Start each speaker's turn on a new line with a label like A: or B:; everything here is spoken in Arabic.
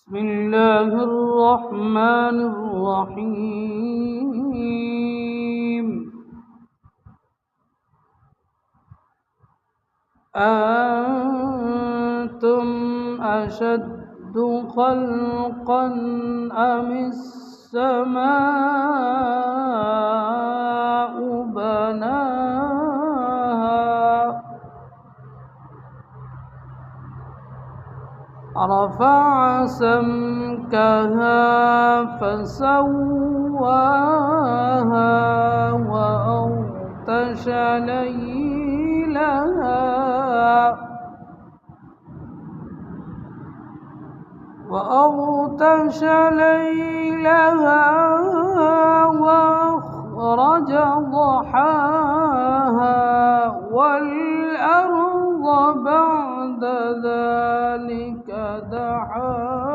A: بسم الله الرحمن الرحيم. أأنتم أشد خلقا أم السماء بناها رفع سمكها فسواها وأغطش ليلها وأخرج ضحاها والأرض بعد ذلك دحاها